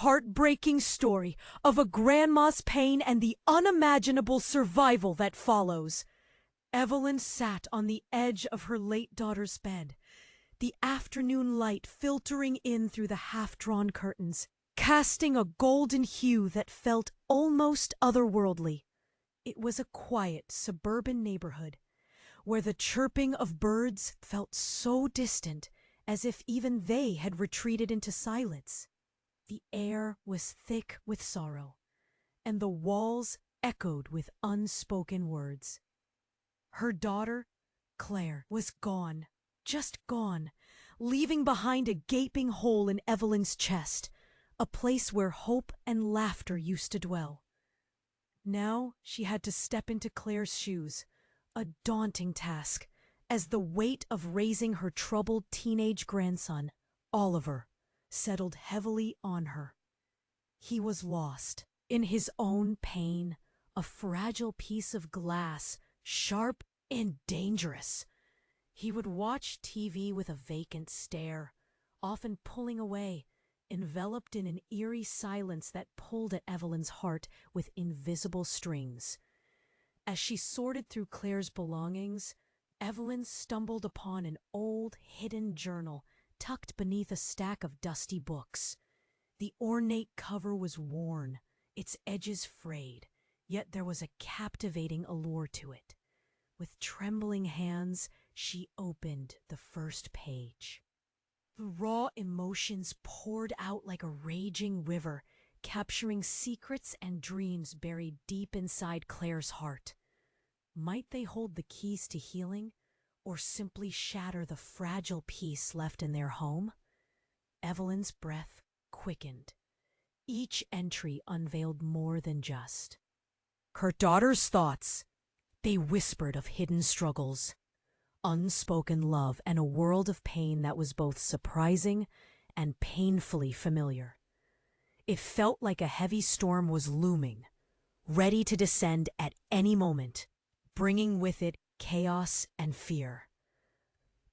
heartbreaking story of a grandma's pain and the unimaginable survival that follows. Evelyn sat on the edge of her late daughter's bed, the afternoon light filtering in through the half-drawn curtains, casting a golden hue that felt almost otherworldly. It was a quiet suburban neighborhood, where the chirping of birds felt so distant as if even they had retreated into silence. The air was thick with sorrow, and the walls echoed with unspoken words. Her daughter, Claire, was gone, just gone, leaving behind a gaping hole in Evelyn's chest, a place where hope and laughter used to dwell. Now she had to step into Claire's shoes, a daunting task, as the weight of raising her troubled teenage grandson, Oliver, settled heavily on her. He was lost in his own pain, a fragile piece of glass, sharp and dangerous. He would watch TV with a vacant stare, often pulling away, enveloped in an eerie silence that pulled at Evelyn's heart with invisible strings. As she sorted through Claire's belongings, Evelyn stumbled upon an old hidden journal tucked beneath a stack of dusty books. The ornate cover was worn, its edges frayed, yet there was a captivating allure to it. With trembling hands, she opened the first page. The raw emotions poured out like a raging river, capturing secrets and dreams buried deep inside Claire's heart. Might they hold the keys to healing, or simply shatter the fragile peace left in their home? Evelyn's breath quickened. Each entry unveiled more than just her daughter's thoughts. They whispered of hidden struggles, unspoken love, and a world of pain that was both surprising and painfully familiar. It felt like a heavy storm was looming, ready to descend at any moment, bringing with it chaos and fear.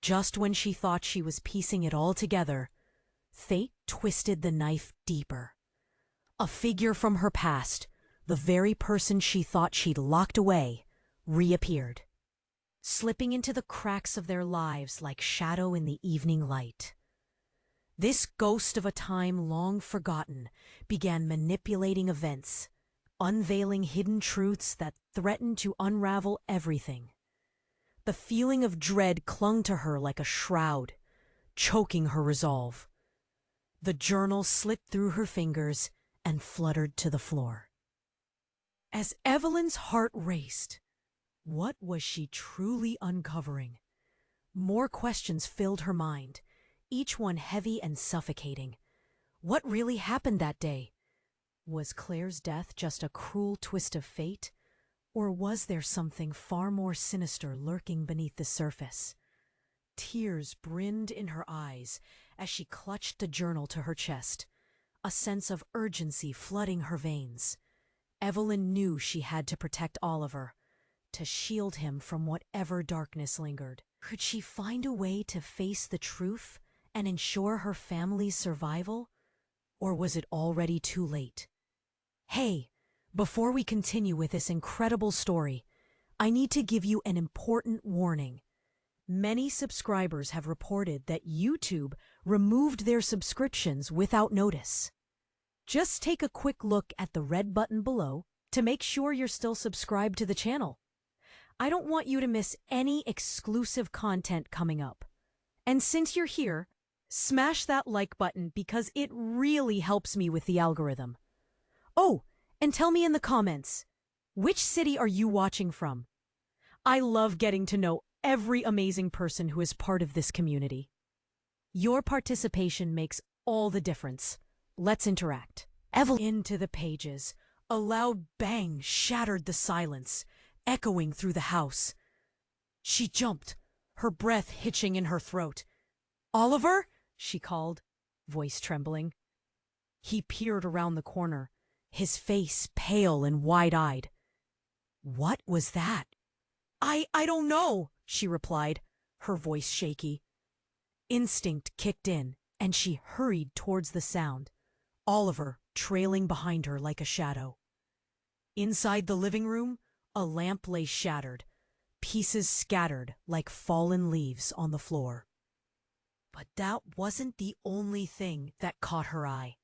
Just when she thought she was piecing it all together, fate twisted the knife deeper. A figure from her past, the very person she thought she'd locked away, reappeared, slipping into the cracks of their lives like shadow in the evening light. This ghost of a time long forgotten began manipulating events, unveiling hidden truths that threatened to unravel everything. The feeling of dread clung to her like a shroud, choking her resolve. The journal slipped through her fingers and fluttered to the floor. As Evelyn's heart raced, what was she truly uncovering? More questions filled her mind, each one heavy and suffocating. What really happened that day? Was Claire's death just a cruel twist of fate? Or was there something far more sinister lurking beneath the surface? Tears brinned in her eyes as she clutched the journal to her chest, a sense of urgency flooding her veins. Evelyn knew she had to protect Oliver, to shield him from whatever darkness lingered. Could she find a way to face the truth and ensure her family's survival? Or was it already too late? Hey, before we continue with this incredible story, I need to give you an important warning. Many subscribers have reported that YouTube removed their subscriptions without notice. Just take a quick look at the red button below to make sure you're still subscribed to the channel. I don't want you to miss any exclusive content coming up. And since you're here, smash that like button because it really helps me with the algorithm. Oh, and tell me in the comments, which city are you watching from? I love getting to know every amazing person who is part of this community. Your participation makes all the difference. Let's interact. Evelyn into the pages. A loud bang shattered the silence, echoing through the house. She jumped, her breath hitching in her throat. "Oliver?" she called, voice trembling. He peered around the corner, his face pale and wide-eyed. What was that? I don't know, she replied, her voice shaky. Instinct kicked in, and she hurried towards the sound. Oliver trailing behind her like a shadow. Inside the living room, a lamp lay shattered, pieces scattered like fallen leaves on the floor. But that wasn't the only thing that caught her eye.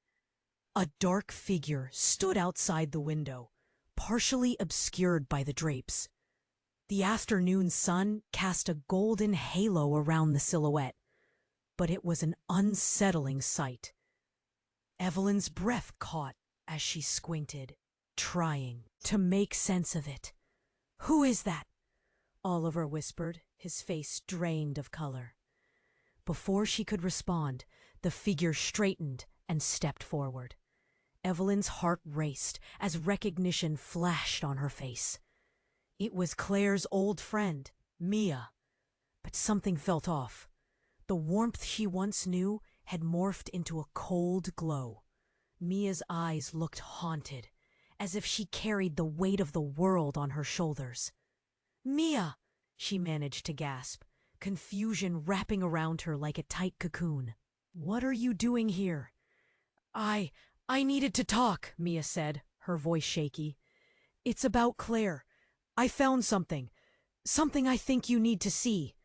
A dark figure stood outside the window, partially obscured by the drapes. The afternoon sun cast a golden halo around the silhouette, but it was an unsettling sight. Evelyn's breath caught as she squinted, trying to make sense of it. "Who is that?" Oliver whispered, his face drained of color. Before she could respond, the figure straightened and stepped forward. Evelyn's heart raced as recognition flashed on her face. It was Claire's old friend, Mia. But something felt off. The warmth she once knew had morphed into a cold glow. Mia's eyes looked haunted, as if she carried the weight of the world on her shoulders. "Mia!" she managed to gasp, confusion wrapping around her like a tight cocoon. "What are you doing here?" I needed to talk," Mia said, her voice shaky. "It's about Claire. I found something. Something I think you need to see."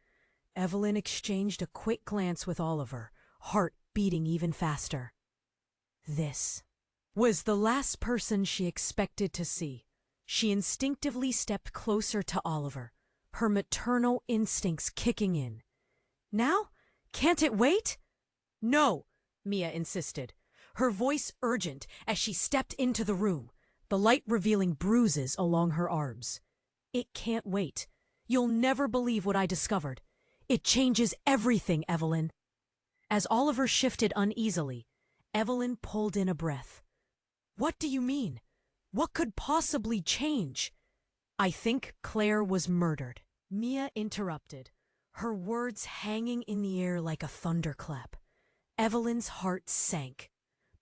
Evelyn exchanged a quick glance with Oliver, heart beating even faster. This was the last person she expected to see. She instinctively stepped closer to Oliver, her maternal instincts kicking in. "Now? Can't it wait?" "No," Mia insisted, her voice urgent as she stepped into the room, the light revealing bruises along her arms. "It can't wait. You'll never believe what I discovered. It changes everything, Evelyn." As Oliver shifted uneasily, Evelyn pulled in a breath. "What do you mean? What could possibly change?" "I think Claire was murdered," Mia interrupted, her words hanging in the air like a thunderclap. Evelyn's heart sank,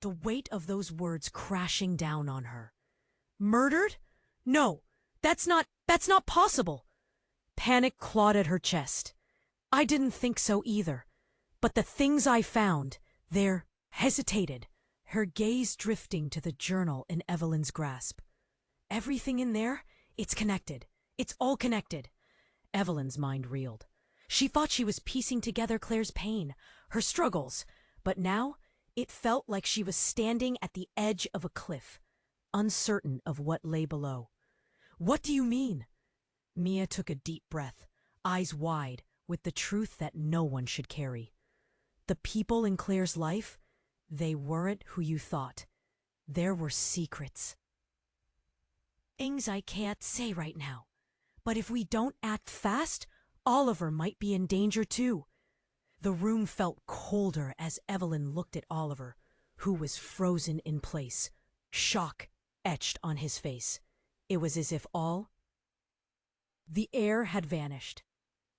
the weight of those words crashing down on her. "Murdered? No, that's not possible." Panic clawed at her chest. "I didn't think so either. But the things I found, they're..." Hesitated, her gaze drifting to the journal in Evelyn's grasp. "Everything in there? It's connected. It's all connected." Evelyn's mind reeled. She thought she was piecing together Claire's pain, her struggles, but now it felt like she was standing at the edge of a cliff, uncertain of what lay below. "What do you mean?" Mia took a deep breath, eyes wide, with the truth that no one should carry. The people in Claire's life, they weren't who you thought. There were secrets. "Things I can't say right now. But if we don't act fast, Oliver might be in danger too." The room felt colder as Evelyn looked at Oliver, who was frozen in place, shock etched on his face. It was as if the air had vanished.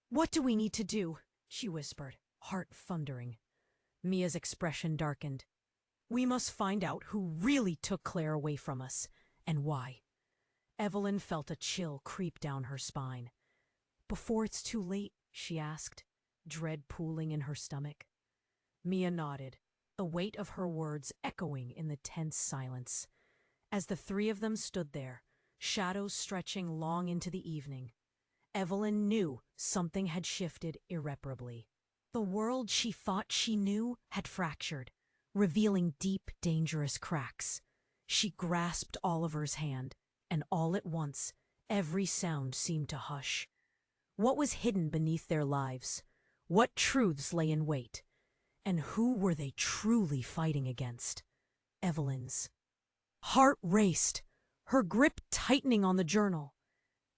"What do we need to do?" she whispered, heart thundering. Mia's expression darkened. "We must find out who really took Claire away from us, and why." Evelyn felt a chill creep down her spine. "Before it's too late?" she asked, dread pooling in her stomach. Mia nodded, the weight of her words echoing in the tense silence. As the three of them stood there, shadows stretching long into the evening, Evelyn knew something had shifted irreparably. The world she thought she knew had fractured, revealing deep, dangerous cracks. She grasped Oliver's hand, and all at once, every sound seemed to hush. What was hidden beneath their lives? What truths lay in wait? And who were they truly fighting against? Evelyn's heart raced, her grip tightening on the journal.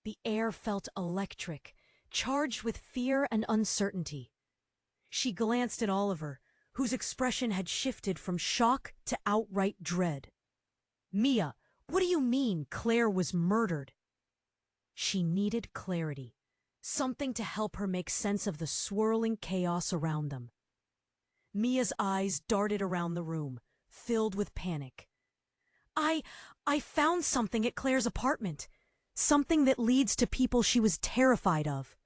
The air felt electric, charged with fear and uncertainty. She glanced at Oliver, whose expression had shifted from shock to outright dread. "Mia, what do you mean Claire was murdered?" She needed clarity, something to help her make sense of the swirling chaos around them. Mia's eyes darted around the room, filled with panic. I found something at Claire's apartment. Something that leads to people she was terrified of."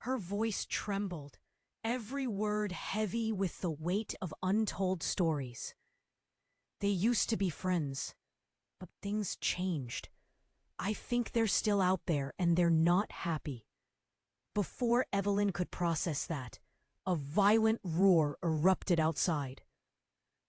Her voice trembled, every word heavy with the weight of untold stories. They used to be friends, but things changed. I think they're still out there and they're not happy." Before Evelyn could process that, a violent roar erupted outside.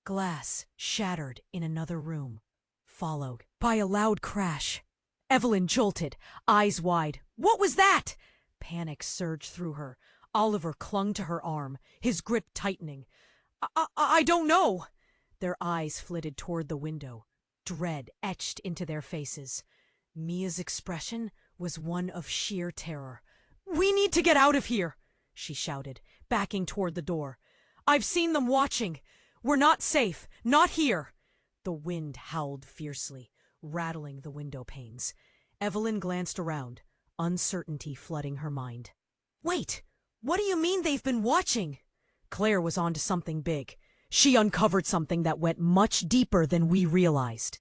Glass shattered in another room, followed by a loud crash. Evelyn jolted, eyes wide. "What was that?" Panic surged through her. Oliver clung to her arm, his grip tightening. I don't know." Their eyes flitted toward the window, dread etched into their faces. Mia's expression was one of sheer terror. "We need to get out of here," she shouted, backing toward the door. "I've seen them watching. We're not safe, not here." The wind howled fiercely, rattling the window panes. Evelyn glanced around, uncertainty flooding her mind. "Wait, what do you mean they've been watching?" Claire was onto something big. She uncovered something that went much deeper than we realized.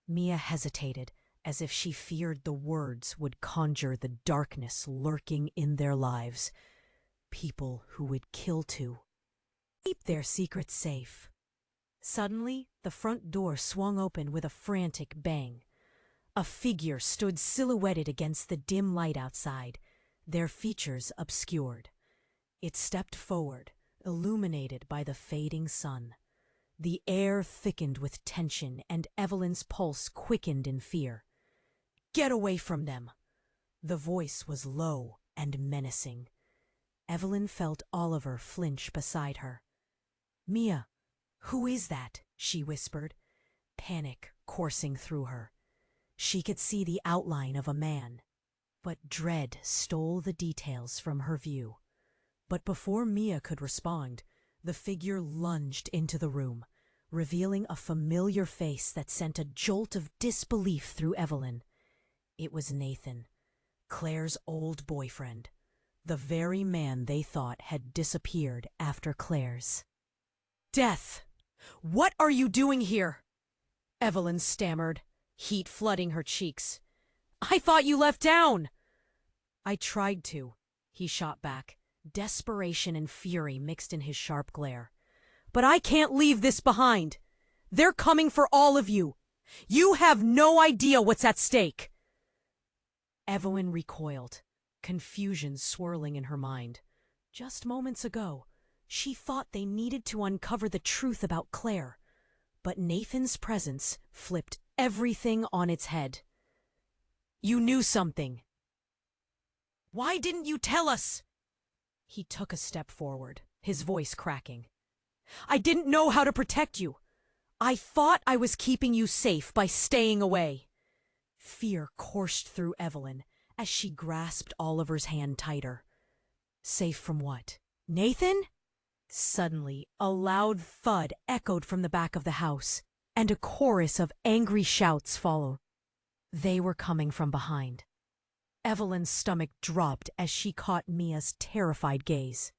Mia hesitated, as if she feared the words would conjure the darkness lurking in their lives. People who would kill to keep their secrets safe. Suddenly, the front door swung open with a frantic bang. A figure stood silhouetted against the dim light outside, their features obscured. It stepped forward, illuminated by the fading sun. The air thickened with tension, and Evelyn's pulse quickened in fear. "Get away from them!" The voice was low and menacing. Evelyn felt Oliver flinch beside her. "Mia, who is that?" she whispered, panic coursing through her. She could see the outline of a man, but dread stole the details from her view. But before Mia could respond, the figure lunged into the room, revealing a familiar face that sent a jolt of disbelief through Evelyn. It was Nathan, Claire's old boyfriend, the very man they thought had disappeared after Claire's death. "What are you doing here?" Evelyn stammered, heat flooding her cheeks. "I thought you left town." "I tried to," he shot back, desperation and fury mixed in his sharp glare. "But I can't leave this behind. They're coming for all of you. You have no idea what's at stake." Evelyn recoiled, confusion swirling in her mind. Just moments ago, she thought they needed to uncover the truth about Claire, but Nathan's presence flipped everything on its head. "You knew something. Why didn't you tell us?" He took a step forward, his voice cracking. "I didn't know how to protect you. I thought I was keeping you safe by staying away." Fear coursed through Evelyn as she grasped Oliver's hand tighter. Safe from what? Nathan? Suddenly, a loud thud echoed from the back of the house, and a chorus of angry shouts followed. They were coming from behind. Evelyn's stomach dropped as she caught Mia's terrified gaze.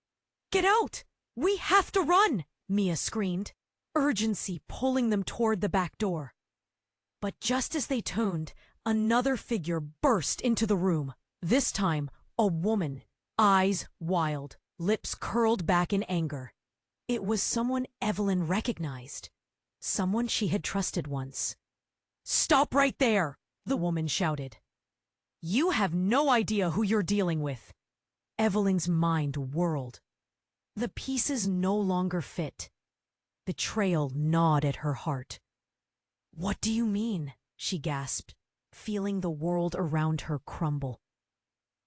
"Get out! We have to run!" Mia screamed, urgency pulling them toward the back door. But just as they turned, another figure burst into the room. This time, a woman, eyes wild, lips curled back in anger. It was someone Evelyn recognized, someone she had trusted once. "Stop right there!" the woman shouted. "You have no idea who you're dealing with." Evelyn's mind whirled. The pieces no longer fit. Betrayal gnawed at her heart. "What do you mean?" she gasped, feeling the world around her crumble.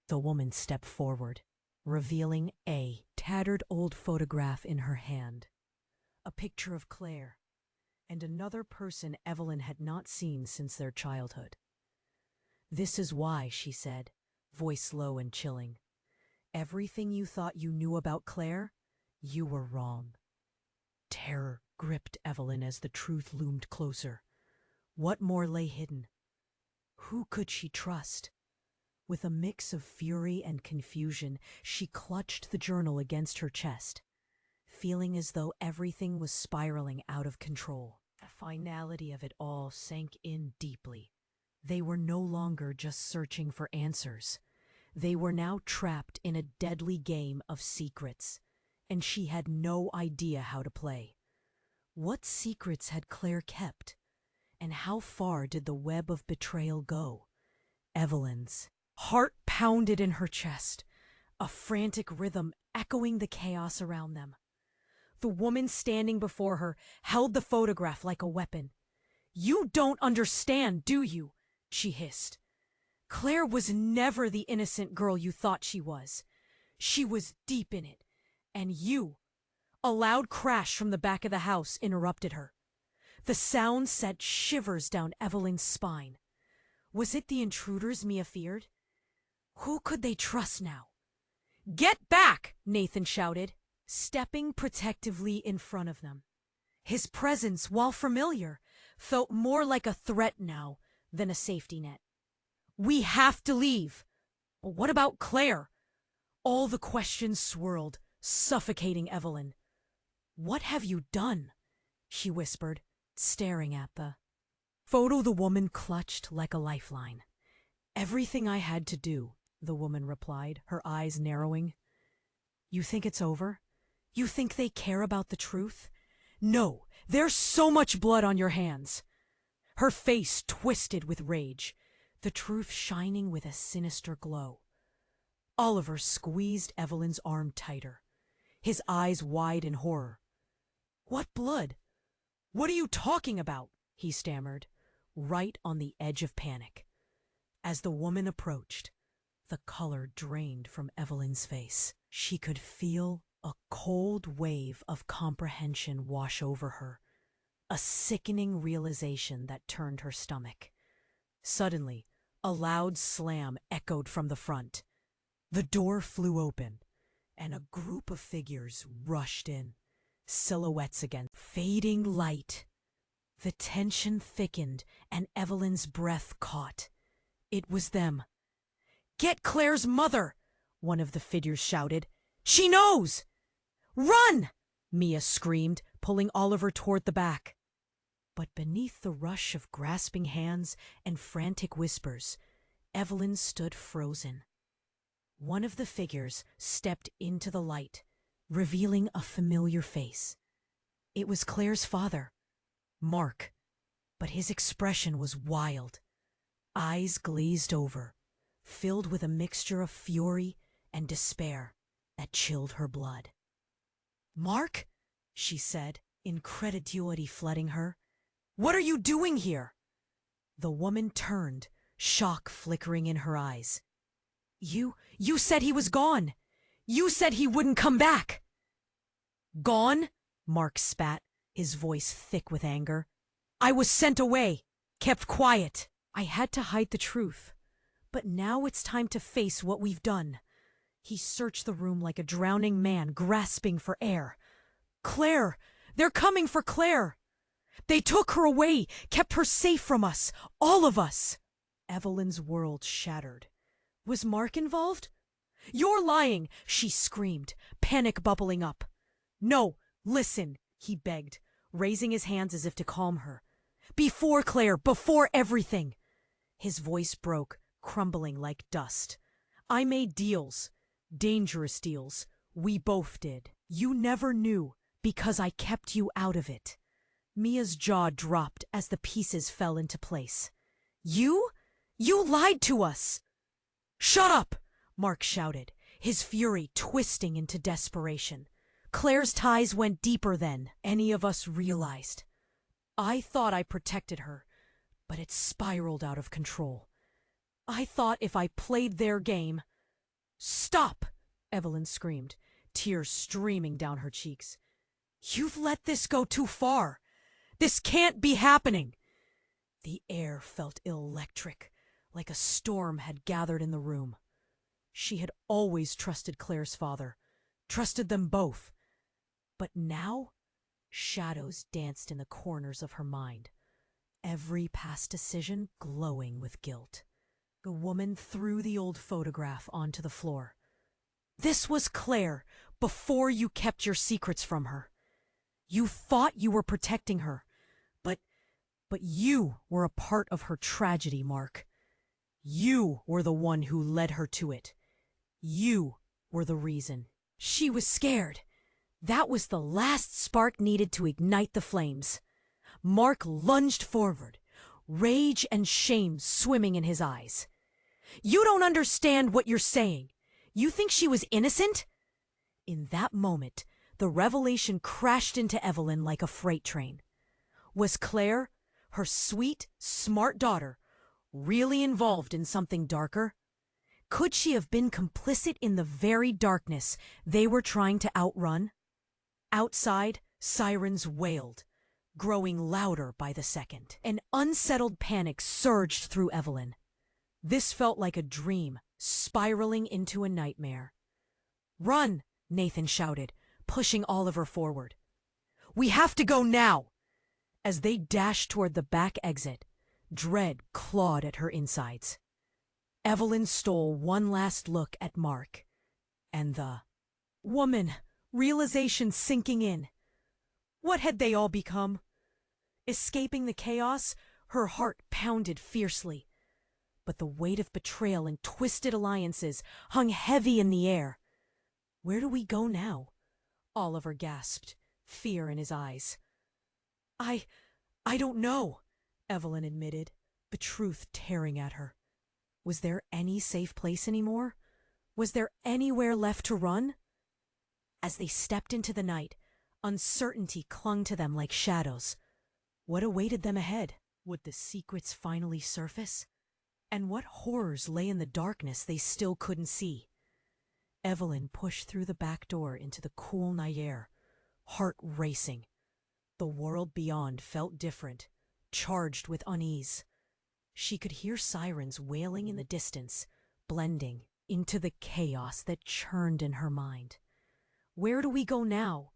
The woman stepped forward, revealing a tattered old photograph in her hand. A picture of Claire, and another person Evelyn had not seen since their childhood. "This is why," she said, voice low and chilling. "Everything you thought you knew about Claire, you were wrong." Terror gripped Evelyn as the truth loomed closer. What more lay hidden? Who could she trust? With a mix of fury and confusion, she clutched the journal against her chest, feeling as though everything was spiraling out of control. The finality of it all sank in deeply. They were no longer just searching for answers. They were now trapped in a deadly game of secrets, and she had no idea how to play. What secrets had Claire kept? And how far did the web of betrayal go? Evelyn's heart pounded in her chest, a frantic rhythm echoing the chaos around them. The woman standing before her held the photograph like a weapon. "You don't understand, do you?" she hissed. "Claire was never the innocent girl you thought she was. She was deep in it. And you—" A loud crash from the back of the house interrupted her. The sound sent shivers down Evelyn's spine. Was it the intruders Mia feared? Who could they trust now? "Get back!" Nathan shouted, stepping protectively in front of them. His presence, while familiar, felt more like a threat now than a safety net. "We have to leave." "But what about Claire?" All the questions swirled, suffocating Evelyn. "What have you done?" she whispered, staring at the photo the woman clutched like a lifeline. "Everything I had to do," the woman replied, her eyes narrowing. "You think it's over? You think they care about the truth? No, there's so much blood on your hands." Her face twisted with rage, the truth shining with a sinister glow. Oliver squeezed Evelyn's arm tighter, his eyes wide in horror. "What blood? What are you talking about?" he stammered, right on the edge of panic. As the woman approached, the color drained from Evelyn's face. She could feel a cold wave of comprehension wash over her, a sickening realization that turned her stomach. Suddenly, a loud slam echoed from the front. The door flew open, and a group of figures rushed in, silhouettes against fading light. The tension thickened, and Evelyn's breath caught. It was them. "Get Claire's mother!" one of the figures shouted. "She knows!" "Run!" Mia screamed, pulling Oliver toward the back. But beneath the rush of grasping hands and frantic whispers, Evelyn stood frozen. One of the figures stepped into the light, revealing a familiar face. It was Claire's father, Mark, but his expression was wild. Eyes glazed over, filled with a mixture of fury and despair that chilled her blood. "Mark?" she said, incredulity flooding her. "What are you doing here?" The woman turned, shock flickering in her eyes. You said he was gone. You said he wouldn't come back." "Gone?" Mark spat, his voice thick with anger. "I was sent away, kept quiet. I had to hide the truth. But now it's time to face what we've done." He searched the room like a drowning man grasping for air. "Claire! They're coming for Claire! They took her away, kept her safe from us, all of us." Evelyn's world shattered. Was Mark involved? "You're lying!" she screamed, panic bubbling up. "No, listen," he begged, raising his hands as if to calm her. "Before Claire, before everything." His voice broke, crumbling like dust. "I made deals, dangerous deals. We both did. You never knew because I kept you out of it." Mia's jaw dropped as the pieces fell into place. You lied to us!" "Shut up!" Mark shouted, his fury twisting into desperation. "Claire's ties went deeper than any of us realized. I thought I protected her, but it spiraled out of control. I thought if I played their game—" "Stop!" Evelyn screamed, tears streaming down her cheeks. "You've let this go too far. This can't be happening." The air felt electric, like a storm had gathered in the room. She had always trusted Claire's father, trusted them both. But now, shadows danced in the corners of her mind, every past decision glowing with guilt. The woman threw the old photograph onto the floor. "This was Claire before you kept your secrets from her. You thought you were protecting her, but you were a part of her tragedy, Mark. You were the one who led her to it. You were the reason. She was scared. That was the last spark needed to ignite the flames. Mark lunged forward, rage and shame swimming in his eyes. "You don't understand what you're saying. You think she was innocent?" In that moment, the revelation crashed into Evelyn like a freight train. Was Claire, her sweet, smart daughter, really involved in something darker? Could she have been complicit in the very darkness they were trying to outrun? Outside, sirens wailed, growing louder by the second. An unsettled panic surged through Evelyn. This felt like a dream, spiraling into a nightmare. "Run!" Nathan shouted, pushing Oliver forward. "We have to go now!" As they dashed toward the back exit, dread clawed at her insides. Evelyn stole one last look at Mark, and the woman, realization sinking in. What had they all become? Escaping the chaos, her heart pounded fiercely. But the weight of betrayal and twisted alliances hung heavy in the air. "Where do we go now?" Oliver gasped, fear in his eyes. I don't know," Evelyn admitted, the truth tearing at her. Was there any safe place anymore? Was there anywhere left to run? As they stepped into the night, uncertainty clung to them like shadows. What awaited them ahead? Would the secrets finally surface? And what horrors lay in the darkness they still couldn't see? Evelyn pushed through the back door into the cool night air, heart racing. The world beyond felt different, charged with unease. She could hear sirens wailing in the distance, blending into the chaos that churned in her mind. "Where do we go now?"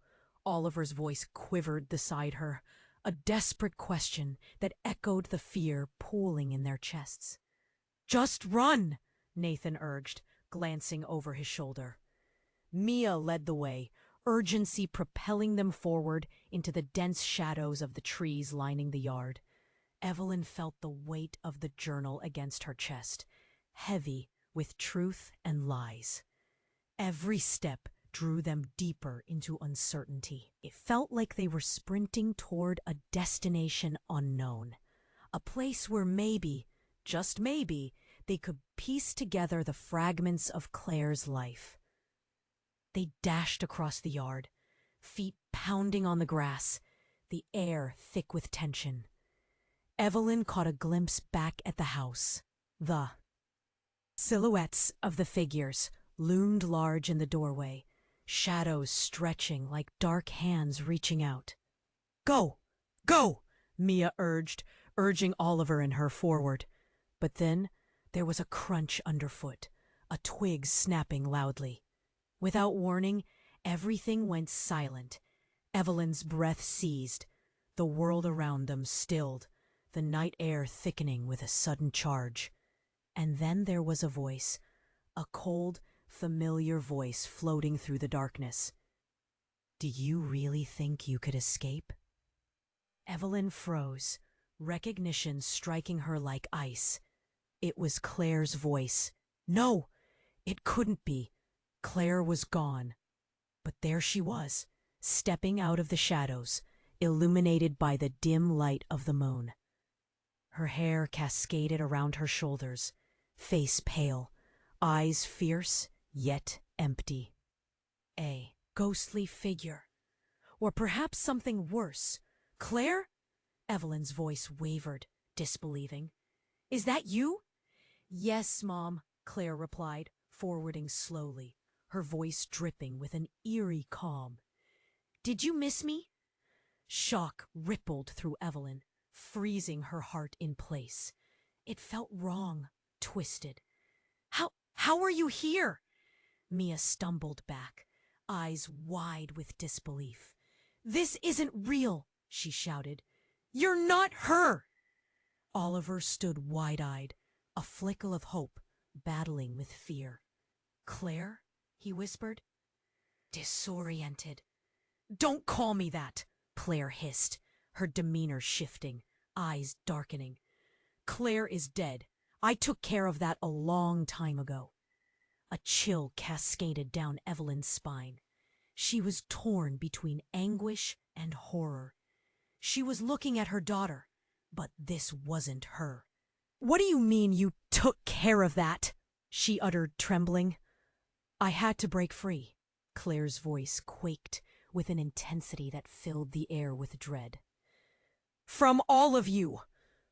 Oliver's voice quivered beside her, a desperate question that echoed the fear pooling in their chests. "Just run," Nathan urged, glancing over his shoulder. Mia led the way, urgency propelling them forward into the dense shadows of the trees lining the yard. Evelyn felt the weight of the journal against her chest, heavy with truth and lies. Every step drew them deeper into uncertainty. It felt like they were sprinting toward a destination unknown, a place where maybe, just maybe, they could piece together the fragments of Claire's life. They dashed across the yard, feet pounding on the grass, the air thick with tension. Evelyn caught a glimpse back at the house. The silhouettes of the figures loomed large in the doorway, shadows stretching like dark hands reaching out. "Go! Go!" Mia urging Oliver and her forward. But then there was a crunch underfoot, a twig snapping loudly. Without warning, everything went silent. Evelyn's breath seized. The world around them stilled, the night air thickening with a sudden charge. And then there was a voice, a cold, familiar voice floating through the darkness. "Do you really think you could escape?" Evelyn froze, recognition striking her like ice. It was Claire's voice. No, it couldn't be. Claire was gone. But there she was, stepping out of the shadows, illuminated by the dim light of the moon. Her hair cascaded around her shoulders, face pale, eyes fierce yet empty. A ghostly figure. Or perhaps something worse. "Claire?" Evelyn's voice wavered, disbelieving. "Is that you?" "Yes, Mom," Claire replied, forwarding slowly, her voice dripping with an eerie calm. "Did you miss me?" Shock rippled through Evelyn, freezing her heart in place. It felt wrong, twisted. How are you here?" Mia stumbled back, eyes wide with disbelief. "This isn't real," she shouted. "You're not her!" Oliver stood wide-eyed, a flicker of hope battling with fear. "Claire?" he whispered. Disoriented. "Don't call me that," Claire hissed, her demeanor shifting, eyes darkening. "Claire is dead. I took care of that a long time ago." A chill cascaded down Evelyn's spine. She was torn between anguish and horror. She was looking at her daughter, but this wasn't her. "What do you mean you took care of that?" she uttered, trembling. "I had to break free." Claire's voice quaked with an intensity that filled the air with dread. "From all of you!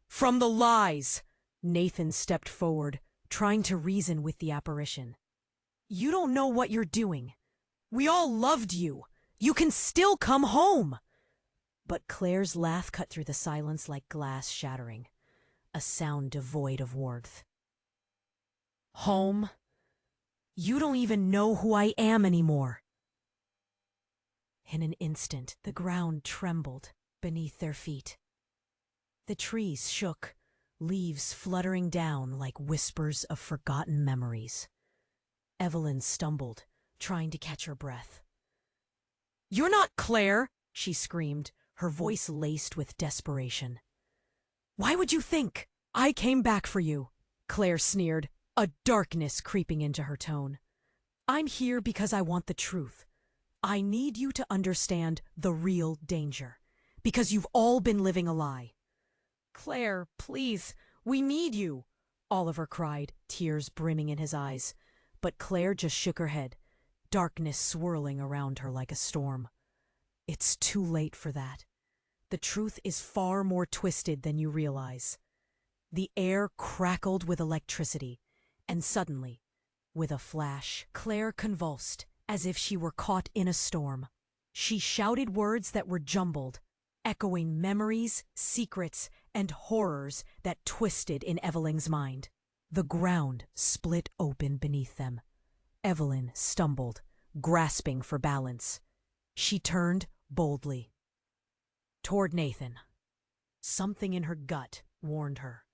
From the lies!" Nathan stepped forward, trying to reason with the apparition. "You don't know what you're doing. We all loved you. You can still come home." But Claire's laugh cut through the silence like glass shattering, a sound devoid of warmth. "Home? You don't even know who I am anymore." In an instant, the ground trembled beneath their feet. The trees shook, leaves fluttering down like whispers of forgotten memories. Evelyn stumbled, trying to catch her breath. "You're not Claire!" she screamed, her voice laced with desperation. "Why would you think I came back for you?" Claire sneered, a darkness creeping into her tone. "I'm here because I want the truth. I need you to understand the real danger, because you've all been living a lie." "Claire, please, we need you," Oliver cried, tears brimming in his eyes. But Claire just shook her head, darkness swirling around her like a storm. "It's too late for that. The truth is far more twisted than you realize." The air crackled with electricity, and suddenly, with a flash, Claire convulsed, as if she were caught in a storm. She shouted words that were jumbled, echoing memories, secrets, and horrors that twisted in Evelyn's mind. The ground split open beneath them. Evelyn stumbled, grasping for balance. She turned boldly toward Nathan. Something in her gut warned her.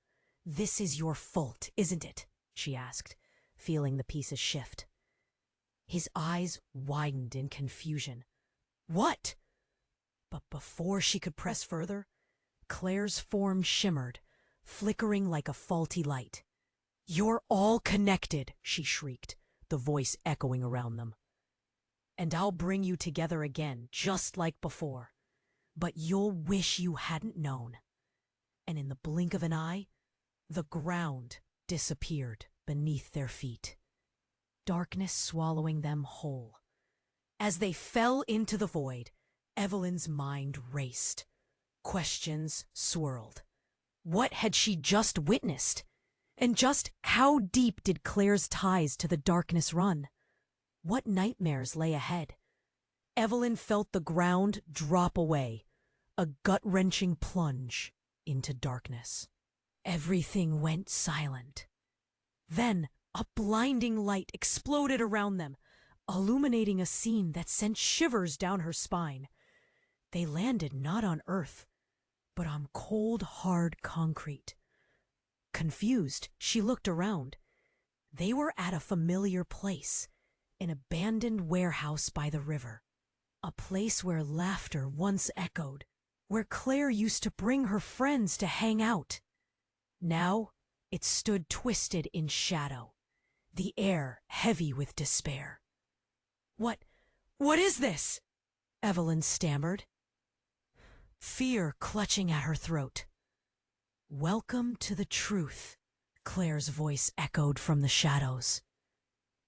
"This is your fault, isn't it?" she asked, feeling the pieces shift. His eyes widened in confusion. "What?" But before she could press further, Claire's form shimmered, flickering like a faulty light. "You're all connected," she shrieked, the voice echoing around them. "And I'll bring you together again, just like before. But you'll wish you hadn't known." And in the blink of an eye, the ground disappeared beneath their feet, darkness swallowing them whole. As they fell into the void, Evelyn's mind raced. Questions swirled. What had she just witnessed? And just how deep did Claire's ties to the darkness run? What nightmares lay ahead? Evelyn felt the ground drop away, a gut-wrenching plunge into darkness. Everything went silent. Then a blinding light exploded around them, illuminating a scene that sent shivers down her spine. They landed not on earth, but on cold, hard concrete. Confused, she looked around. They were at a familiar place, an abandoned warehouse by the river. A place where laughter once echoed, where Claire used to bring her friends to hang out. Now it stood twisted in shadow, the air heavy with despair. What is this?" Evelyn stammered, fear clutching at her throat. "Welcome to the truth," Claire's voice echoed from the shadows.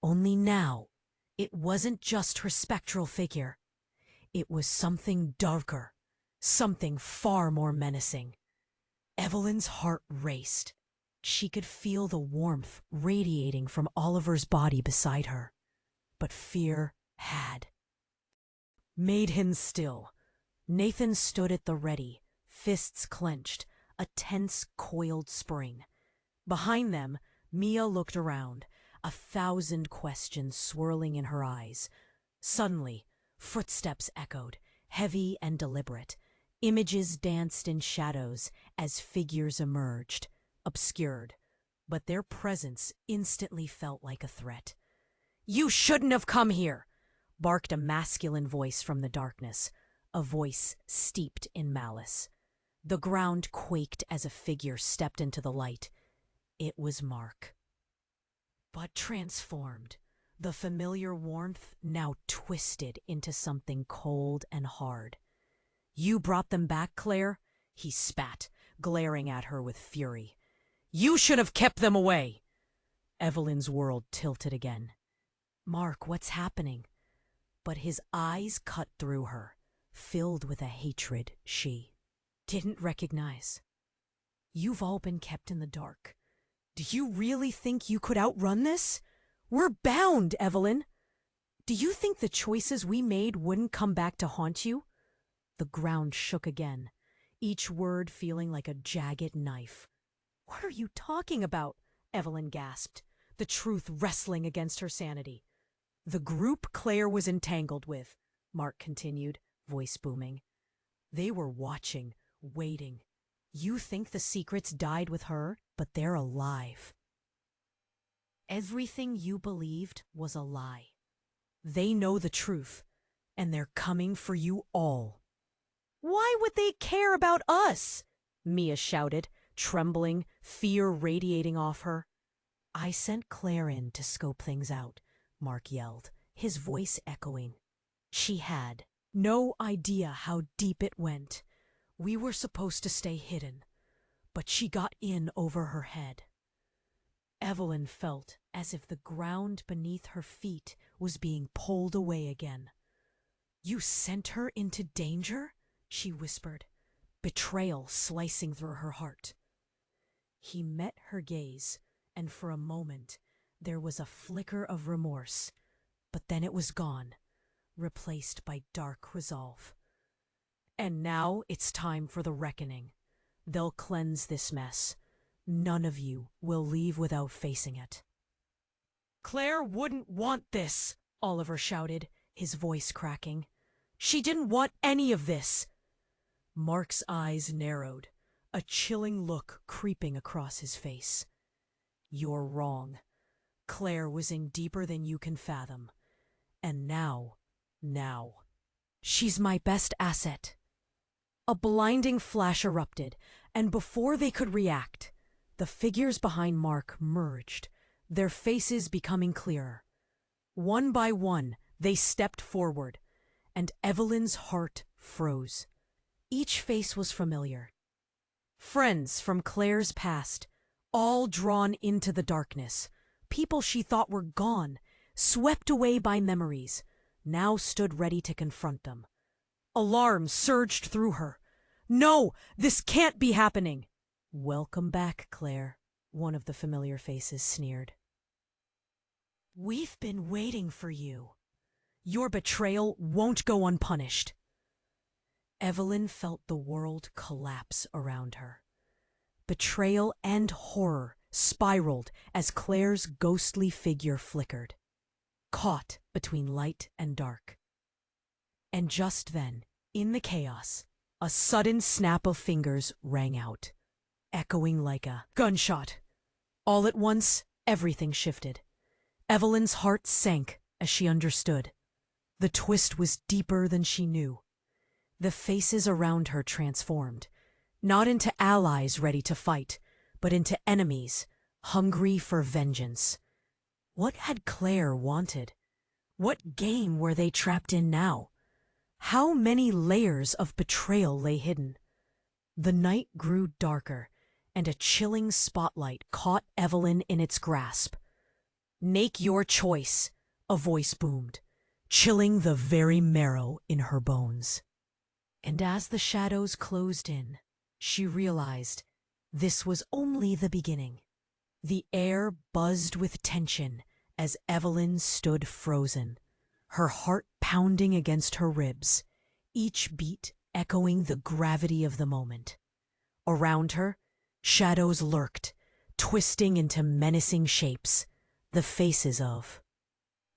Only now, it wasn't just her spectral figure. It was something darker, something far more menacing. Evelyn's heart raced. She could feel the warmth radiating from Oliver's body beside her. But fear had made him still. Nathan stood at the ready, fists clenched, a tense, coiled spring. Behind them, Mia looked around, 1,000 questions swirling in her eyes. Suddenly, footsteps echoed, heavy and deliberate. Images danced in shadows as figures emerged, obscured, but their presence instantly felt like a threat. "You shouldn't have come here!" barked a masculine voice from the darkness, a voice steeped in malice. The ground quaked as a figure stepped into the light. It was Mark. But transformed, The familiar warmth now twisted into something cold and hard. "You brought them back, Claire?" he spat, glaring at her with fury. "You should have kept them away!" Evelyn's world tilted again. "Mark, what's happening?" But his eyes cut through her, filled with a hatred she didn't recognize. "You've all been kept in the dark. Do you really think you could outrun this? We're bound, Evelyn. Do you think the choices we made wouldn't come back to haunt you?" The ground shook again, each word feeling like a jagged knife. "What are you talking about?" Evelyn gasped, the truth wrestling against her sanity. "The group Claire was entangled with," Mark continued, voice booming. "They were watching, waiting. You think the secrets died with her, but they're alive. Everything you believed was a lie. They know the truth, and they're coming for you all." "Why would they care about us?" Mia shouted, trembling, fear radiating off her. "I sent Claire in to scope things out," Mark yelled, his voice echoing. "She had no idea how deep it went. We were supposed to stay hidden, but she got in over her head." Evelyn felt as if the ground beneath her feet was being pulled away again. "You sent her into danger?" she whispered, betrayal slicing through her heart. He met her gaze, and for a moment there was a flicker of remorse, but then it was gone, replaced by dark resolve. "And now it's time for the reckoning. They'll cleanse this mess. None of you will leave without facing it." "Claire wouldn't want this," Oliver shouted, his voice cracking. "She didn't want any of this." Mark's eyes narrowed, a chilling look creeping across his face. "You're wrong. Claire was in deeper than you can fathom. And now, she's my best asset." A blinding flash erupted, and before they could react, the figures behind Mark merged, their faces becoming clearer. One by one, they stepped forward, and Evelyn's heart froze. Each face was familiar. Friends from Claire's past, all drawn into the darkness. People she thought were gone, swept away by memories, now stood ready to confront them. Alarm surged through her. "No, this can't be happening." "Welcome back, Claire," one of the familiar faces sneered. "We've been waiting for you. Your betrayal won't go unpunished." Evelyn felt the world collapse around her. Betrayal and horror spiraled as Claire's ghostly figure flickered, caught between light and dark. And just then, in the chaos, a sudden snap of fingers rang out, echoing like a gunshot. All at once, everything shifted. Evelyn's heart sank as she understood. The twist was deeper than she knew. The faces around her transformed, not into allies ready to fight, but into enemies, hungry for vengeance. What had Claire wanted? What game were they trapped in now? How many layers of betrayal lay hidden? The night grew darker, and a chilling spotlight caught Evelyn in its grasp. "Make your choice," a voice boomed, chilling the very marrow in her bones. And as the shadows closed in, she realized this was only the beginning. The air buzzed with tension as Evelyn stood frozen, her heart pounding against her ribs, each beat echoing the gravity of the moment. Around her, shadows lurked, twisting into menacing shapes, the faces of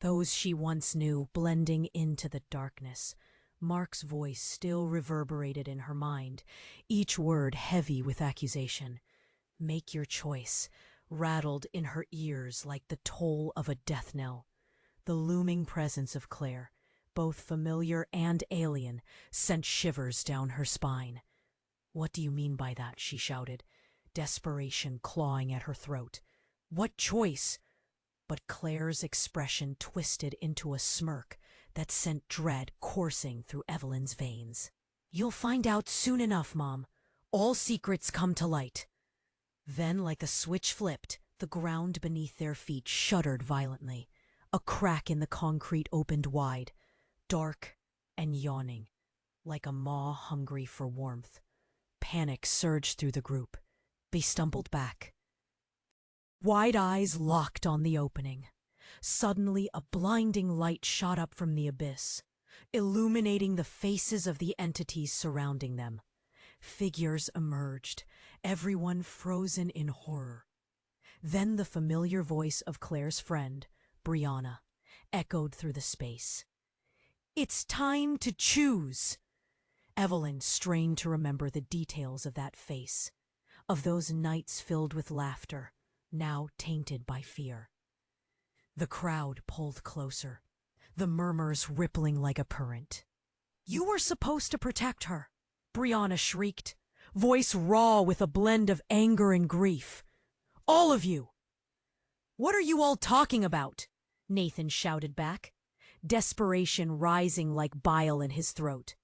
those she once knew blending into the darkness. Mark's voice still reverberated in her mind, each word heavy with accusation. "Make your choice," rattled in her ears like the toll of a death knell. The looming presence of Claire, both familiar and alien, sent shivers down her spine. "What do you mean by that?" she shouted, desperation clawing at her throat. "What choice?" But Claire's expression twisted into a smirk that sent dread coursing through Evelyn's veins. "You'll find out soon enough, Mom. All secrets come to light." Then, like a switch flipped, the ground beneath their feet shuddered violently. A crack in the concrete opened wide, dark and yawning, like a maw hungry for warmth. Panic surged through the group. They stumbled back. Wide eyes locked on the opening. Suddenly, a blinding light shot up from the abyss, illuminating the faces of the entities surrounding them. Figures emerged, everyone frozen in horror. Then the familiar voice of Claire's friend, Brianna, echoed through the space. "It's time to choose." Evelyn strained to remember the details of that face, of those nights filled with laughter, now tainted by fear. The crowd pulled closer, the murmurs rippling like a current. "You were supposed to protect her," Brianna shrieked, voice raw with a blend of anger and grief. "All of you!" "What are you all talking about?" Nathan shouted back, desperation rising like bile in his throat.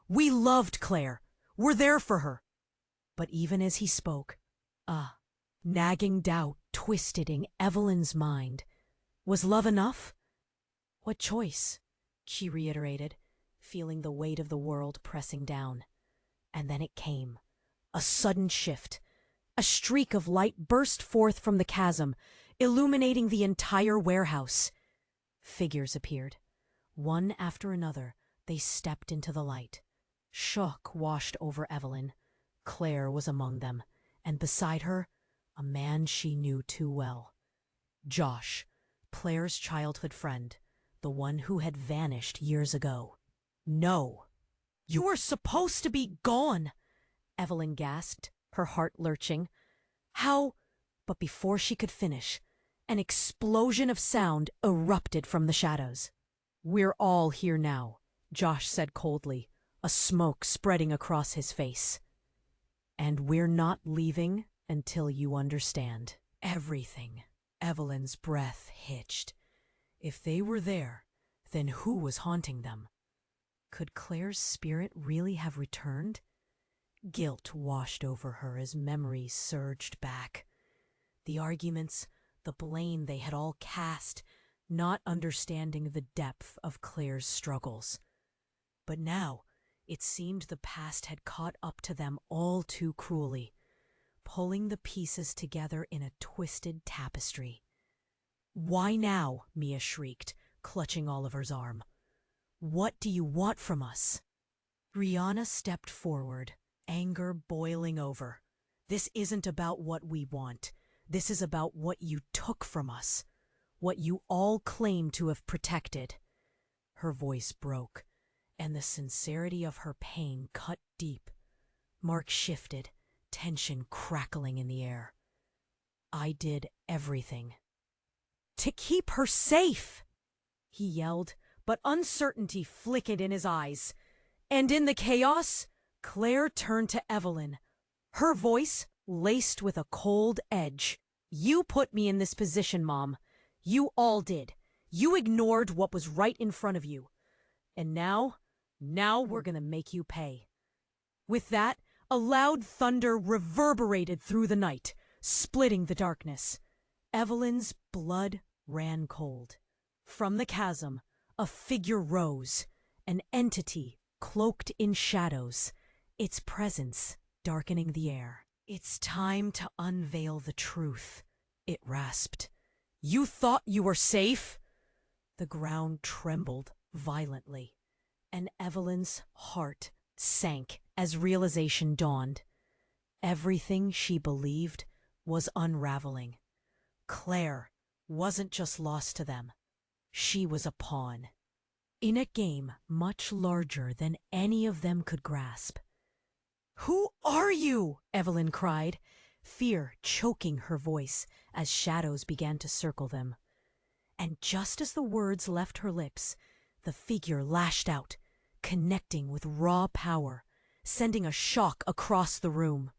"We loved Claire. We're there for her." But even as he spoke, a nagging doubt twisted in Evelyn's mind. Was love enough? "What choice?" she reiterated, feeling the weight of the world pressing down. And then it came. A sudden shift. A streak of light burst forth from the chasm, illuminating the entire warehouse. Figures appeared. One after another, they stepped into the light. Shock washed over Evelyn. Claire was among them, and beside her, a man she knew too well. Josh, Claire's childhood friend, the one who had vanished years ago. "No! You were supposed to be gone!" Evelyn gasped, her heart lurching. "How—" But before she could finish, an explosion of sound erupted from the shadows. "We're all here now," Josh said coldly, a smoke spreading across his face. "And we're not leaving until you understand everything." Evelyn's breath hitched. If they were there, then who was haunting them? Could Claire's spirit really have returned? Guilt washed over her as memories surged back. The arguments, the blame they had all cast, not understanding the depth of Claire's struggles. But now, it seemed the past had caught up to them all too cruelly, pulling the pieces together in a twisted tapestry. "Why now?" Mia shrieked, clutching Oliver's arm. "What do you want from us?" Brianna stepped forward, anger boiling over. "This isn't about what we want. This is about what you took from us, what you all claim to have protected." Her voice broke, and the sincerity of her pain cut deep. Mark shifted, tension crackling in the air. "I did everything." "To keep her safe!" he yelled, but uncertainty flickered in his eyes. And in the chaos, Claire turned to Evelyn, her voice laced with a cold edge. "You put me in this position, Mom. You all did. You ignored what was right in front of you. And now we're gonna make you pay." With that, a loud thunder reverberated through the night, splitting the darkness. Evelyn's blood ran cold. From the chasm, a figure rose, an entity cloaked in shadows, its presence darkening the air. "It's time to unveil the truth," it rasped. "You thought you were safe?" The ground trembled violently, and Evelyn's heart sank as realization dawned. Everything she believed was unraveling. Claire wasn't just lost to them. She was a pawn in a game much larger than any of them could grasp. "Who are you?" Evelyn cried, fear choking her voice as shadows began to circle them. And just as the words left her lips, the figure lashed out, connecting with raw power, sending a shock across the room.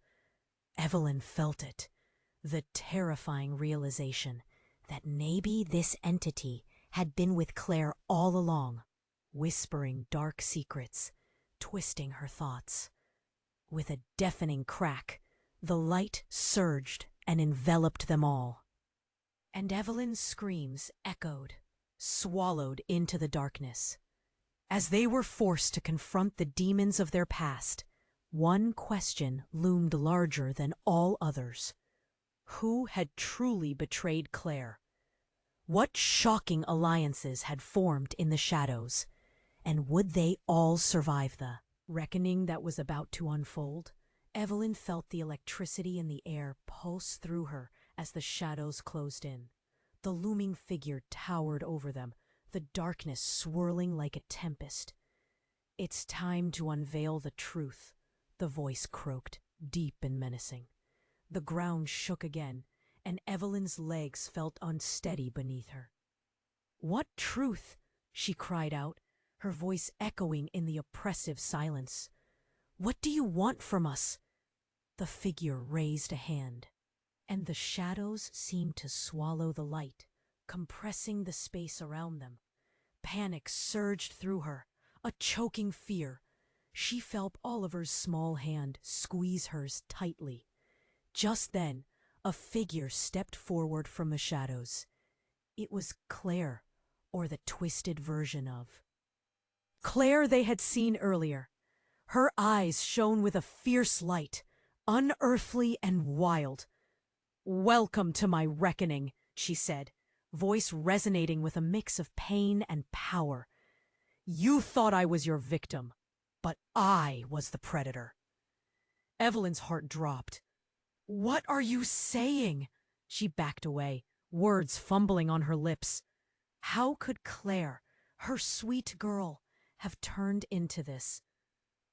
Evelyn felt it, the terrifying realization that maybe this entity had been with Claire all along, whispering dark secrets, twisting her thoughts. With a deafening crack, the light surged and enveloped them all. And Evelyn's screams echoed, swallowed into the darkness. As they were forced to confront the demons of their past, one question loomed larger than all others. Who had truly betrayed Claire? What shocking alliances had formed in the shadows? And would they all survive the reckoning that was about to unfold? Evelyn felt the electricity in the air pulse through her as the shadows closed in. The looming figure towered over them, the darkness swirling like a tempest. "It's time to unveil the truth," the voice croaked, deep and menacing. The ground shook again, and Evelyn's legs felt unsteady beneath her. "What truth?" she cried out, her voice echoing in the oppressive silence. "What do you want from us?" The figure raised a hand, and the shadows seemed to swallow the light, compressing the space around them. Panic surged through her, a choking fear. She felt Oliver's small hand squeeze hers tightly. Just then, a figure stepped forward from the shadows. It was Claire, or the twisted version of Claire they had seen earlier. Her eyes shone with a fierce light, unearthly and wild. "Welcome to my reckoning," she said, voice resonating with a mix of pain and power. "You thought I was your victim, but I was the predator." Evelyn's heart dropped. "What are you saying?" She backed away, words fumbling on her lips. How could Claire, her sweet girl, have turned into this?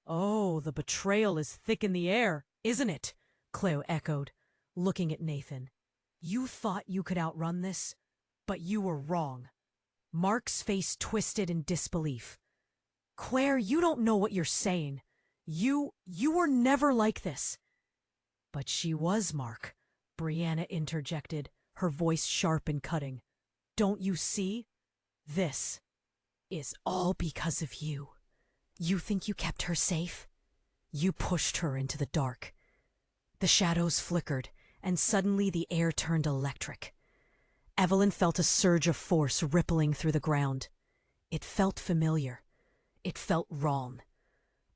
"Oh, the betrayal is thick in the air, isn't it?" Claire echoed, looking at Nathan. "You thought you could outrun this, but you were wrong." Mark's face twisted in disbelief. "Claire, you don't know what you're saying. You were never like this." "But she was, Mark," Brianna interjected, her voice sharp and cutting. "Don't you see? This is all because of you. You think you kept her safe? You pushed her into the dark." The shadows flickered, and suddenly the air turned electric. Evelyn felt a surge of force rippling through the ground. It felt familiar. It felt wrong.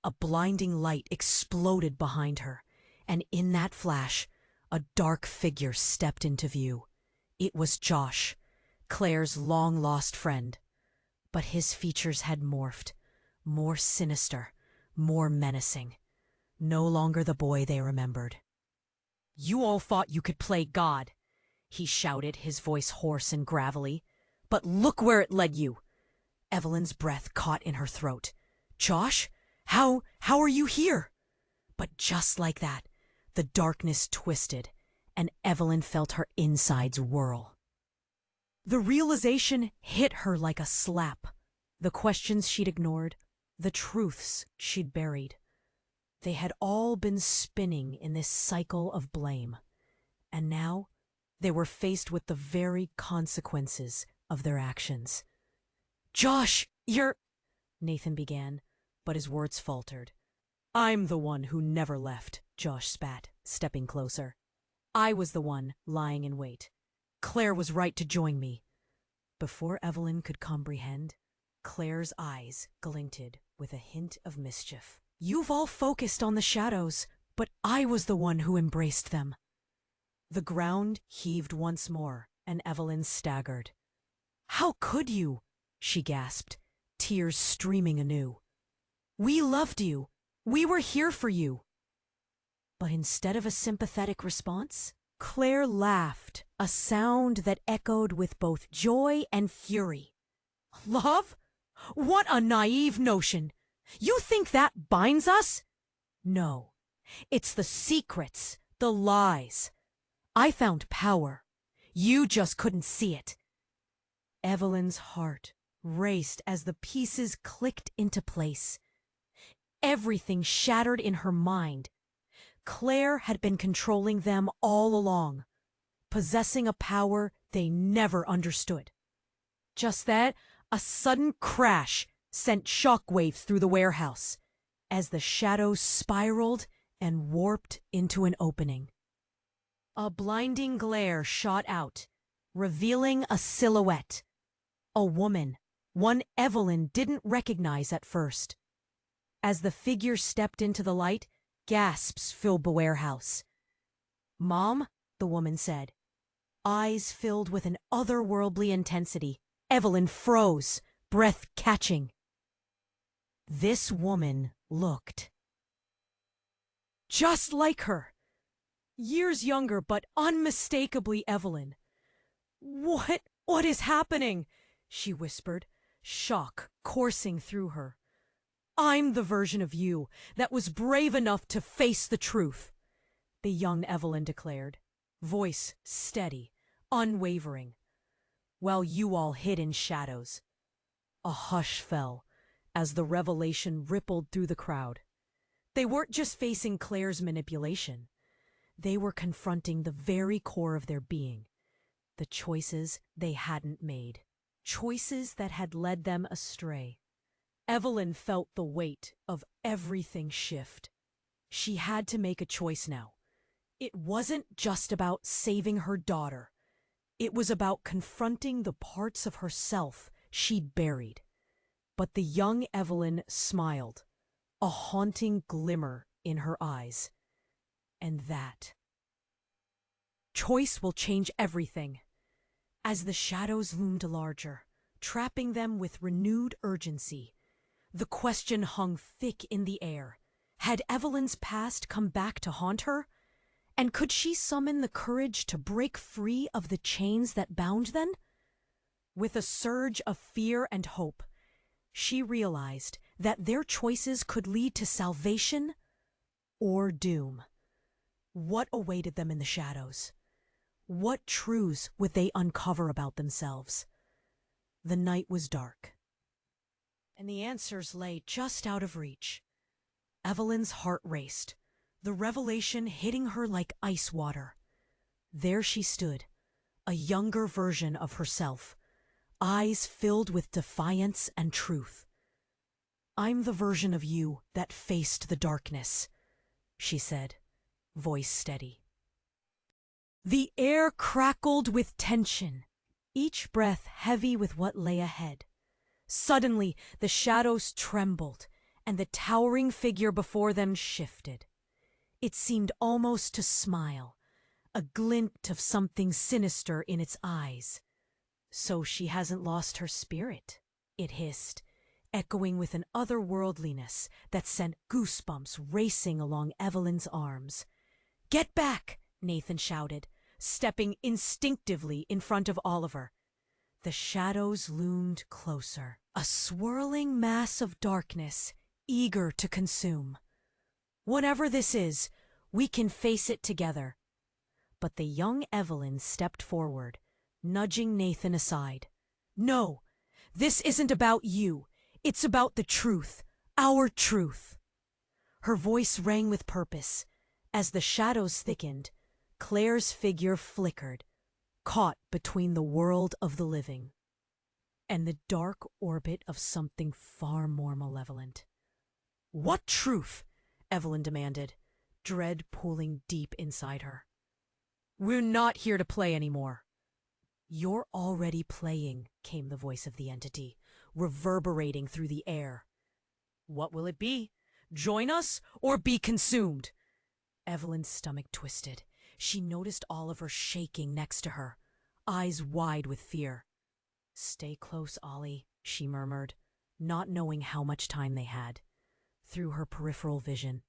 A blinding light exploded behind her, and in that flash, a dark figure stepped into view. It was Josh, Claire's long-lost friend. But his features had morphed, more sinister, more menacing. No longer the boy they remembered. "You all thought you could play God," he shouted, his voice hoarse and gravelly. "But look where it led you." Evelyn's breath caught in her throat. "Josh, how are you here?" But just like that, the darkness twisted, and Evelyn felt her insides whirl. The realization hit her like a slap. The questions she'd ignored, the truths she'd buried. They had all been spinning in this cycle of blame. And now they were faced with the very consequences of their actions. "Josh, you're—" Nathan began, but his words faltered. "I'm the one who never left," Josh spat, stepping closer. "I was the one lying in wait. Claire was right to join me." Before Evelyn could comprehend, Claire's eyes glinted with a hint of mischief. "You've all focused on the shadows, but I was the one who embraced them." The ground heaved once more, and Evelyn staggered. "How could you?" she gasped, tears streaming anew. "We loved you. We were here for you." But instead of a sympathetic response, Claire laughed, a sound that echoed with both joy and fury. "Love? What a naive notion! You think that binds us? No, it's the secrets, the lies. I found power. You just couldn't see it." Evelyn's heart raced as the pieces clicked into place. Everything shattered in her mind. Claire had been controlling them all along. possessing a power they never understood. Just then, a sudden crash sent shockwaves through the warehouse as the shadows spiraled and warped into an opening. A blinding glare shot out, revealing a silhouette. A woman, one Evelyn didn't recognize at first. As the figure stepped into the light, gasps filled the warehouse. "Mom," the woman said. Eyes filled with an otherworldly intensity, Evelyn froze, breath catching. This woman looked just like her. Years younger, but unmistakably Evelyn. What is happening?" she whispered, shock coursing through her. "I'm the version of you that was brave enough to face the truth," the young Evelyn declared, voice steady, unwavering. "While you all hid in shadows." A hush fell as the revelation rippled through the crowd. They weren't just facing Claire's manipulation. They were confronting the very core of their being, the choices they hadn't made, choices that had led them astray. Evelyn felt the weight of everything shift. She had to make a choice now. It wasn't just about saving her daughter. It was about confronting the parts of herself she'd buried. But the young Evelyn smiled, a haunting glimmer in her eyes. And that choice will change everything. As the shadows loomed larger, trapping them with renewed urgency, the question hung thick in the air. Had Evelyn's past come back to haunt her? And could she summon the courage to break free of the chains that bound them? With a surge of fear and hope, she realized that their choices could lead to salvation or doom. What awaited them in the shadows? What truths would they uncover about themselves? The night was dark, and the answers lay just out of reach. Evelyn's heart raced, the revelation hitting her like ice water. There she stood, a younger version of herself, eyes filled with defiance and truth. "I'm the version of you that faced the darkness," she said, voice steady. The air crackled with tension, each breath heavy with what lay ahead. Suddenly, the shadows trembled, and the towering figure before them shifted. It seemed almost to smile, a glint of something sinister in its eyes. "So she hasn't lost her spirit," it hissed, echoing with an otherworldliness that sent goosebumps racing along Evelyn's arms. "Get back!" Nathan shouted, stepping instinctively in front of Oliver. The shadows loomed closer, a swirling mass of darkness, eager to consume. "Whatever this is, we can face it together." But the young Evelyn stepped forward, nudging Nathan aside. "No, this isn't about you. It's about the truth, our truth." Her voice rang with purpose. As the shadows thickened, Claire's figure flickered, caught between the world of the living and the dark orbit of something far more malevolent. "What truth?" Evelyn demanded, dread pooling deep inside her. "We're not here to play anymore." "You're already playing," came the voice of the entity, reverberating through the air. "What will it be? Join us or be consumed?" Evelyn's stomach twisted. She noticed Oliver shaking next to her, eyes wide with fear. "Stay close, Ollie," she murmured, not knowing how much time they had. Through her peripheral vision,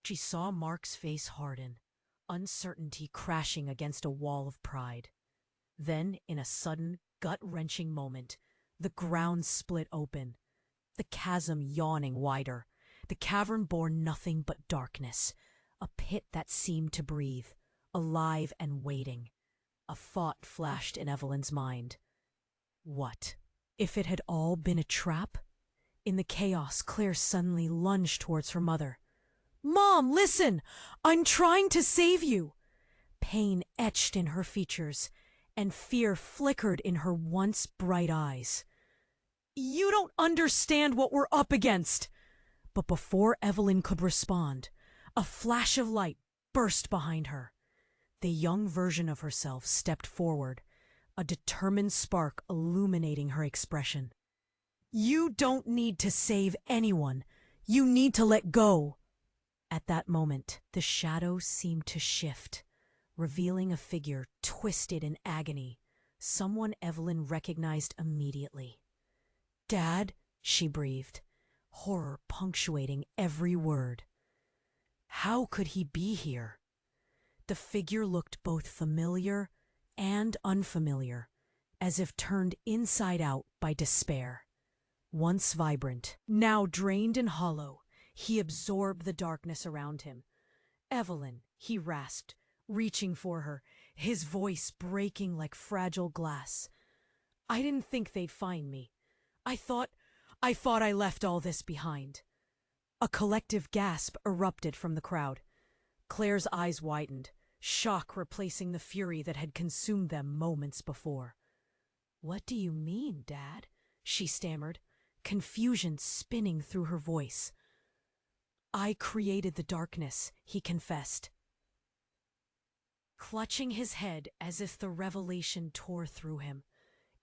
she saw Mark's face harden, uncertainty crashing against a wall of pride. Then, in a sudden, gut-wrenching moment, the ground split open, the chasm yawning wider. The cavern bore nothing but darkness, a pit that seemed to breathe, alive and waiting. A thought flashed in Evelyn's mind. What if it had all been a trap? In the chaos, Claire suddenly lunged towards her mother. "Mom, listen! I'm trying to save you!" Pain etched in her features, and fear flickered in her once bright eyes. "You don't understand what we're up against!" But before Evelyn could respond, a flash of light burst behind her. The young version of herself stepped forward, a determined spark illuminating her expression. "You don't need to save anyone. You need to let go." At that moment, the shadows seemed to shift, revealing a figure twisted in agony, someone Evelyn recognized immediately. "Dad," she breathed, horror punctuating every word. How could he be here? The figure looked both familiar and unfamiliar, as if turned inside out by despair. Once vibrant, now drained and hollow, he absorbed the darkness around him. "Evelyn," he rasped, reaching for her, his voice breaking like fragile glass. "I didn't think they'd find me. I thought I left all this behind." A collective gasp erupted from the crowd. Claire's eyes widened, shock replacing the fury that had consumed them moments before. "What do you mean, Dad?" she stammered, confusion spinning through her voice. "I created the darkness," he confessed, clutching his head as if the revelation tore through him.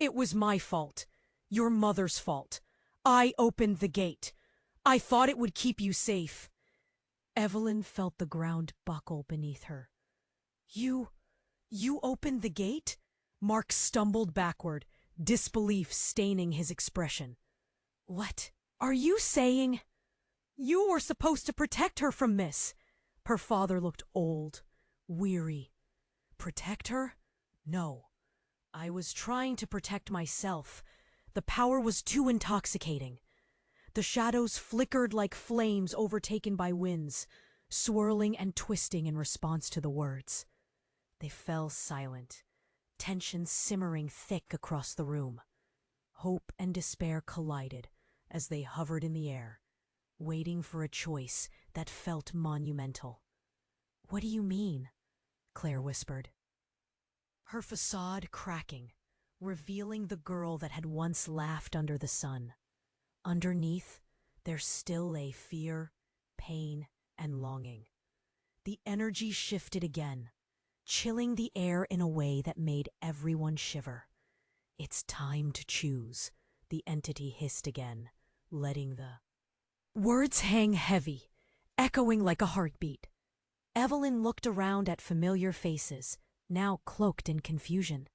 "It was my fault. Your mother's fault. I opened the gate. I thought it would keep you safe." Evelyn felt the ground buckle beneath her. You opened the gate?" Mark stumbled backward, disbelief staining his expression. "What are you saying?" "You were supposed to protect her from this." Her father looked old, weary. "Protect her? No. I was trying to protect myself. The power was too intoxicating." The shadows flickered like flames overtaken by winds, swirling and twisting in response to the words. They fell silent, tension simmering thick across the room. Hope and despair collided as they hovered in the air, waiting for a choice that felt monumental. "What do you mean?" Claire whispered. Her facade cracking, revealing the girl that had once laughed under the sun. Underneath, there still lay fear, pain, and longing. The energy shifted again, chilling the air in a way that made everyone shiver. "It's time to choose," the entity hissed again, letting the words hang heavy, echoing like a heartbeat. Evelyn looked around at familiar faces, now cloaked in confusion.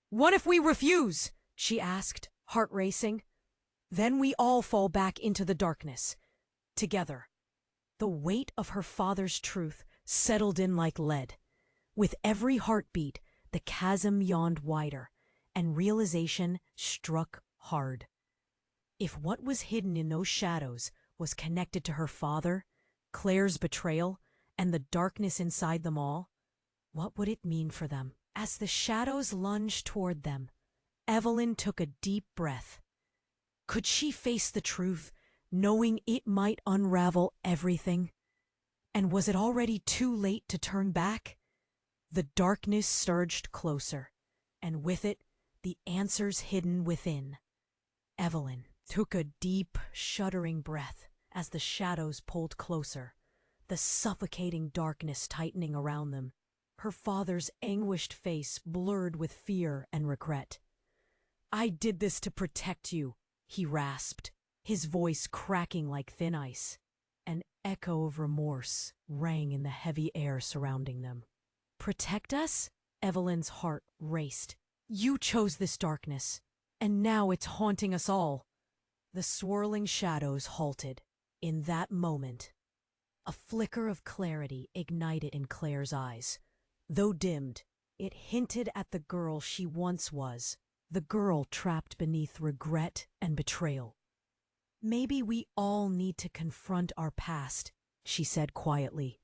"What if we refuse?" she asked, heart racing. "Then we all fall back into the darkness, together." The weight of her father's truth settled in like lead. With every heartbeat, the chasm yawned wider, and realization struck hard. If what was hidden in those shadows was connected to her father, Claire's betrayal, and the darkness inside them all, what would it mean for them? As the shadows lunged toward them, Evelyn took a deep breath. Could she face the truth, knowing it might unravel everything? And was it already too late to turn back? The darkness surged closer, and with it, the answers hidden within. Evelyn took a deep, shuddering breath as the shadows pulled closer, the suffocating darkness tightening around them. Her father's anguished face blurred with fear and regret. "I did this to protect you," he rasped, his voice cracking like thin ice. An echo of remorse rang in the heavy air surrounding them. "Protect us?" Evelyn's heart raced. "You chose this darkness, and now it's haunting us all." The swirling shadows halted. In that moment, a flicker of clarity ignited in Claire's eyes. Though dimmed, it hinted at the girl she once was. The girl trapped beneath regret and betrayal. "Maybe we all need to confront our past," she said quietly,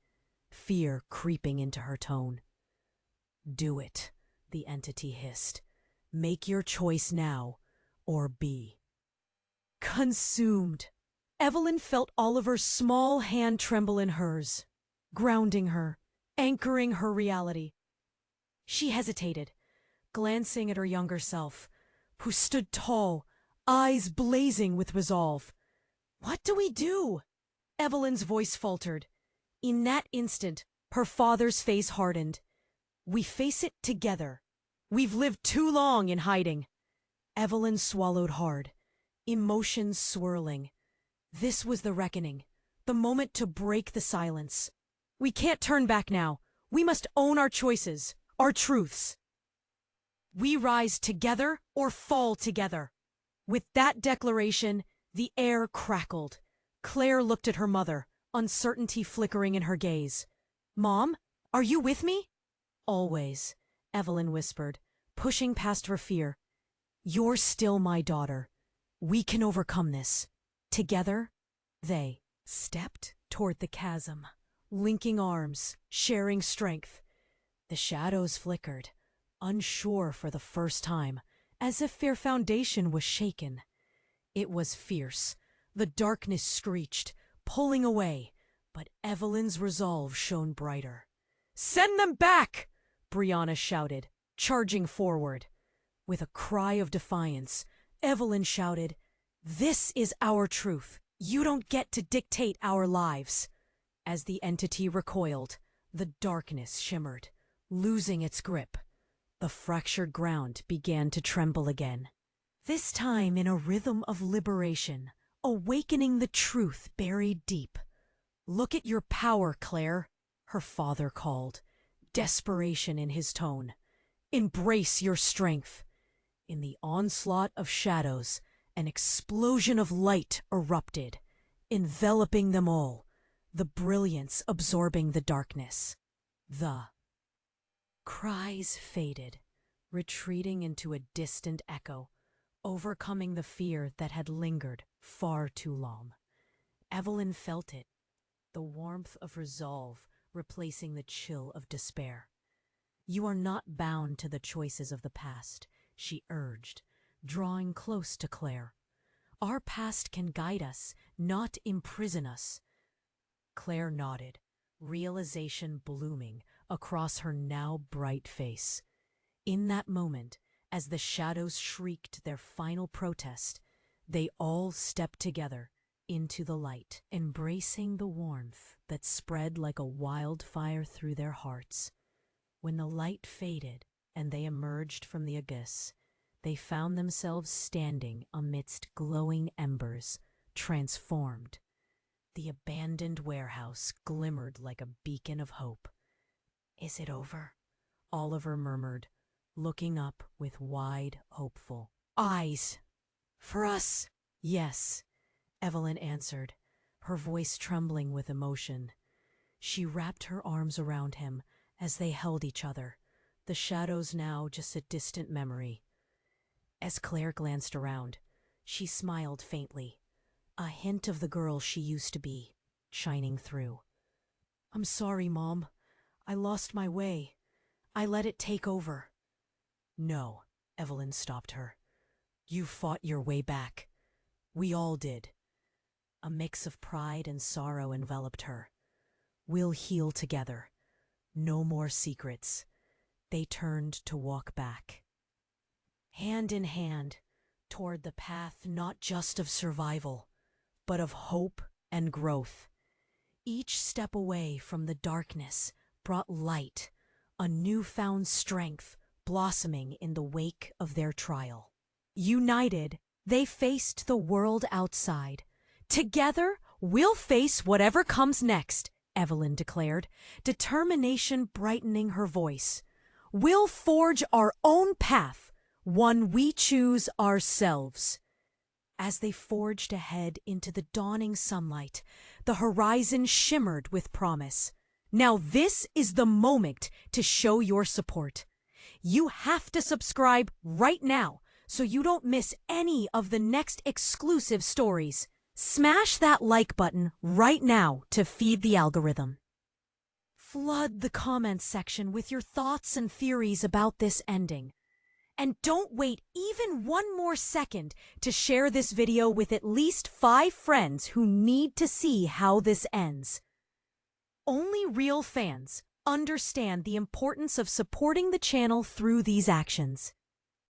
fear creeping into her tone. "Do it," the entity hissed. "Make your choice now, or be consumed." Evelyn felt Oliver's small hand tremble in hers, grounding her, anchoring her reality. She hesitated, glancing at her younger self, who stood tall, eyes blazing with resolve. "What do we do?" Evelyn's voice faltered. In that instant, her father's face hardened. "We face it together. We've lived too long in hiding." Evelyn swallowed hard, emotions swirling. This was the reckoning, the moment to break the silence. "We can't turn back now. We must own our choices, our truths. We rise together or fall together." With that declaration, the air crackled. Claire looked at her mother, uncertainty flickering in her gaze. "Mom, are you with me?" "Always," Evelyn whispered, pushing past her fear. "You're still my daughter. We can overcome this. Together." They stepped toward the chasm, linking arms, sharing strength. The shadows flickered, unsure for the first time, as if their foundation was shaken. It was fierce. The darkness screeched, pulling away, but Evelyn's resolve shone brighter. "Send them back!" Brianna shouted, charging forward. With a cry of defiance, Evelyn shouted, "This is our truth. You don't get to dictate our lives." As the entity recoiled, the darkness shimmered, losing its grip. The fractured ground began to tremble again. This time in a rhythm of liberation, awakening the truth buried deep. "Look at your power, Claire," her father called, desperation in his tone. "Embrace your strength." In the onslaught of shadows, an explosion of light erupted, enveloping them all, the brilliance absorbing the darkness. The cries faded, retreating into a distant echo, overcoming the fear that had lingered far too long. Evelyn felt it, the warmth of resolve replacing the chill of despair. "You are not bound to the choices of the past," she urged, drawing close to Claire. "Our past can guide us, not imprison us." Claire nodded, realization blooming across her now bright face. In that moment, as the shadows shrieked their final protest, they all stepped together into the light, embracing the warmth that spread like a wildfire through their hearts. When the light faded and they emerged from the abyss, they found themselves standing amidst glowing embers, transformed. The abandoned warehouse glimmered like a beacon of hope. "Is it over?" Oliver murmured, looking up with wide, hopeful eyes. "For us, yes," Evelyn answered, her voice trembling with emotion. She wrapped her arms around him as they held each other, the shadows now just a distant memory. As Claire glanced around, she smiled faintly, a hint of the girl she used to be, shining through. "I'm sorry, Mom. I lost my way. I let it take over." "No," Evelyn stopped her. "You fought your way back. We all did." A mix of pride and sorrow enveloped her. "We'll heal together. No more secrets." They turned to walk back, hand in hand, toward the path not just of survival, but of hope and growth. Each step away from the darkness brought light, a newfound strength blossoming in the wake of their trial. United, they faced the world outside. "Together, we'll face whatever comes next," Evelyn declared, determination brightening her voice. "We'll forge our own path, one we choose ourselves." As they forged ahead into the dawning sunlight, the horizon shimmered with promise. Now this is the moment to show your support. You have to subscribe right now so you don't miss any of the next exclusive stories. Smash that like button right now to feed the algorithm. Flood the comments section with your thoughts and theories about this ending. And don't wait even one more second to share this video with at least 5 friends who need to see how this ends. Only real fans, understand the importance of supporting the channel through these actions.